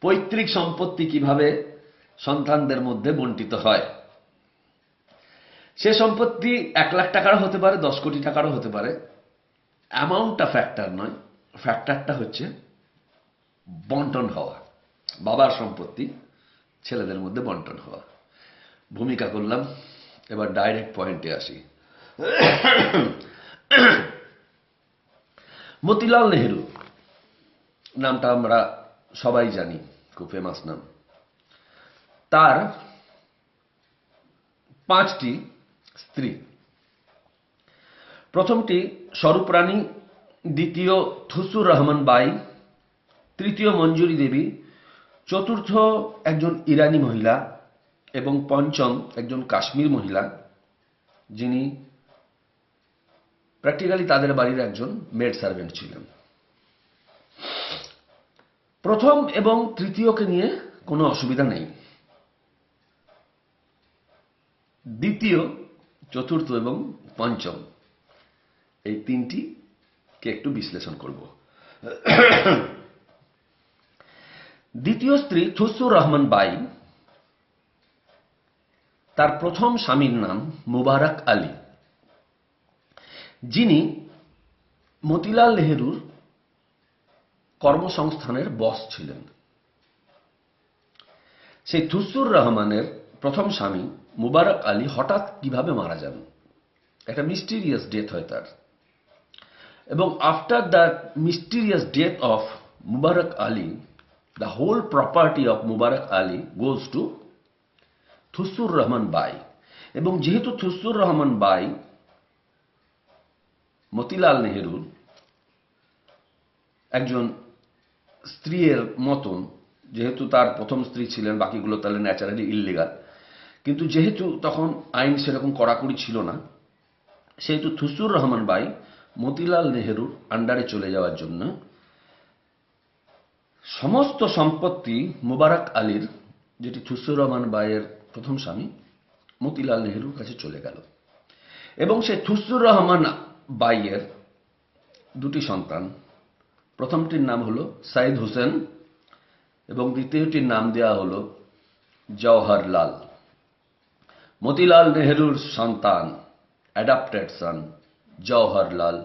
পৈতৃক সম্পত্তি কিভাবে সন্তানদের মধ্যে বণ্টিত হয়। সে সম্পত্তি 1 লাখ টাকারও হতে পারে, 10 কোটি টাকারও হতে পারে। অ্যামাউন্টটা ফ্যাক্টর নয়, ফ্যাক্টরটা হচ্ছে বন্টন হওয়া। বাবার সম্পত্তি ছেলেদের মধ্যে বন্টন হওয়া। ভূমিকা করলাম, এবার ডাইরেক্ট পয়েন্টে আসি। মতিলাল নেহেরু নামটা আমরা সবাই জানি, খুব ফেমাস নাম। তার 5টি স্ত্রী। প্রথমটি স্বরূপরানী, দ্বিতীয় থুসুর রহমান বাই, তৃতীয় মঞ্জুরি দেবী, চতুর্থ একজন ইরানি মহিলা এবং পঞ্চম একজন কাশ্মীর মহিলা, যিনি প্র্যাকটিক্যালি তাদের বাড়ির একজন মেড সার্ভেন্ট ছিলেন। প্রথম এবং তৃতীয়কে নিয়ে কোনো অসুবিধা নেই। দ্বিতীয়, চতুর্থ এবং পঞ্চম, এই 3টিকে একটু বিশ্লেষণ করব। দ্বিতীয় স্ত্রী থুসুর রহমান বাই, তার প্রথম স্বামীর নাম মুবারক আলী, যিনি মতিলাল নেহেরুর কর্মসংস্থানের বস ছিলেন। সেই থুসুর রহমানের প্রথম স্বামী মুবারক আলী হঠাৎ কিভাবে মারা যান, একটা মিস্টিরিয়াস ডেথ হয় তার। এবং after the mysterious death of Mubarak Ali, the whole property of Mubarak Ali goes to Thusur Rahman Bai. এবং যেহেতু থুসুর রহমান বাই মতিলাল নেহেরুর একজন স্ত্রীর মতন, যেহেতু তার প্রথম স্ত্রী ছিলেন, বাকিগুলো তাহলে ন্যাচারালি ইললিগাল, কিন্তু যেহেতু তখন আইন সেরকম কড়াকড়ি ছিল না, সেহেতু থুসুর রহমান বাই মতিলাল নেহেরুর আন্ডারে চলে যাওয়ার জন্য সমস্ত সম্পত্তি মুবারক আলীর, যেটি থুসুর রহমান বাইয়ের প্রথম স্বামী, মতিলাল নেহেরুর কাছে চলে গেল। এবং সে থুসুর রহমান বাইয়ের 2টি সন্তান, প্রথমটির নাম হলো সাইদ হোসেন এবং দ্বিতীয়টির নাম দেওয়া হলো জওহরলাল। মতিলাল নেহেরুর সন্তান, অ্যাডাপ্টেড সন জওহরলাল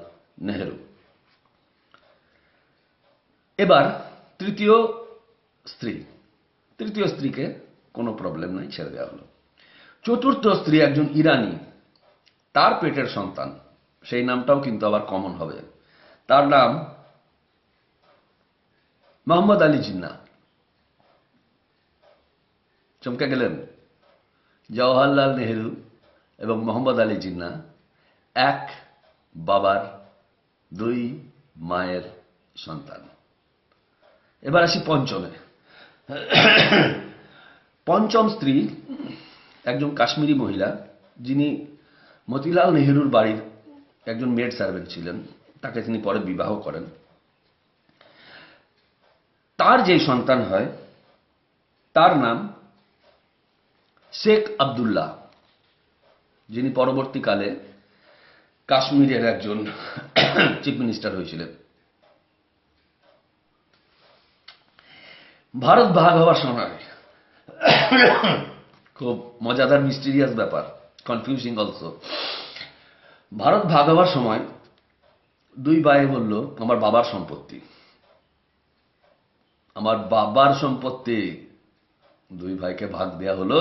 নেহেরু। এবার তৃতীয় স্ত্রীকে কোনো প্রবলেম নাই, ছেড়ে দেওয়া হলো। চতুর্থ স্ত্রী একজন ইরানি, তার পেটের সন্তান, সেই নামটাও কিন্তু আবার কমন হবে। তার নাম মোহাম্মদ আলী জিন্নাহ। চমকে গেলেন? জওহরলাল নেহেরু এবং মোহাম্মদ আলী জিন্নাহ এক বাবার 2 মায়ের সন্তান। এবার আসি পঞ্চমে। পঞ্চম স্ত্রী একজন কাশ্মীরি মহিলা, যিনি মতিলাল নেহেরুর বাড়ির একজন মেড সার্ভেন্ট ছিলেন। তাকে তিনি পরে বিবাহ করেন। তার যে সন্তান হয় তার নাম শেখ আবদুল্লাহ, যিনি পরবর্তীকালে কাশ্মীরের একজন চিফ মিনিস্টার হয়েছিলেন। ভারত ভাগ হওয়ার সময় খুব মজাদার মিস্টিরিয়াস ব্যাপার, কনফিউজিং অলসো। ভারত ভাগ হওয়ার সময় 2 ভাই বলল, আমার বাবার সম্পত্তি, আমার বাবার সম্পত্তি। 2 ভাইকে ভাগ দেয়া হলো।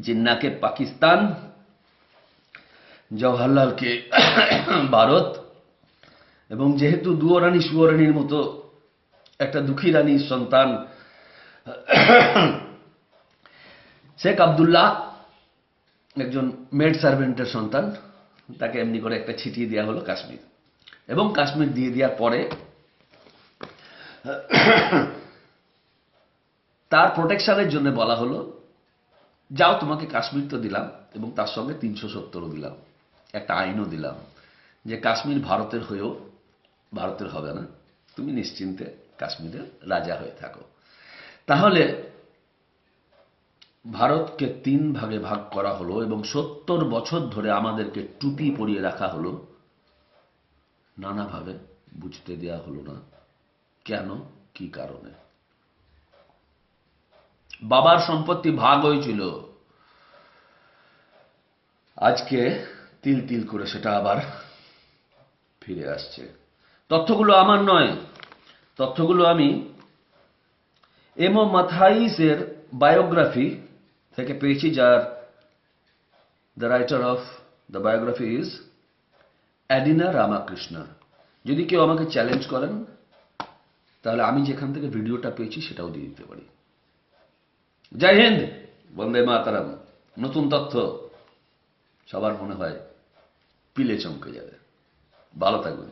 জিন্নাকে পাকিস্তান, জওহরলালকে ভারত। এবং যেহেতু দুয়োরানী সুয়োরানীর মতো একটা দুঃখী রানীর সন্তান শেখ আবদুল্লাহ, একজন মেড সার্ভেন্টের সন্তান, তাকে এমনি করে একটা ছিটিয়ে দেওয়া হলো কাশ্মীর। এবং কাশ্মীর দিয়ে দেওয়ার পরে তার প্রোটেকশনের জন্য বলা হলো, যাও তোমাকে কাশ্মীর তো দিলাম এবং তার সঙ্গে 370ও দিলাম, একটা আইনও দিলাম যে কাশ্মীর ভারতের হয়েও ভারতের হবে না, তুমি নিশ্চিন্তে কাশ্মীরের রাজা হয়ে থাকো। তাহলে ভারতকে 3 ভাগে ভাগ করা হলো এবং 70 বছর ধরে আমাদেরকে টুপি পরিয়ে রাখা হলো, নানাভাবে বুঝতে দেওয়া হলো না কেন, কি কারণে? বাবার সম্পত্তি ভাগ হয়েছিল, আজকে তিল তিল করে সেটা আবার ফিরে আসছে। তথ্যগুলো আমার নয়, তথ্যগুলো আমি এমো মাথাইসের বায়োগ্রাফি থেকে পেয়েছি, যার the writer of the biography is Adina Ramakrishna. যদি কেউ আমাকে চ্যালেঞ্জ করেন, তাহলে আমি যেখান থেকে ভিডিওটা পেয়েছি সেটাও দিয়ে দিতে পারি। জয় হিন্দ, বন্দে মাতারাম। নতুন তথ্য সবার মনে হয় পিলে চমকে যাবে। ভালো থাকবেন।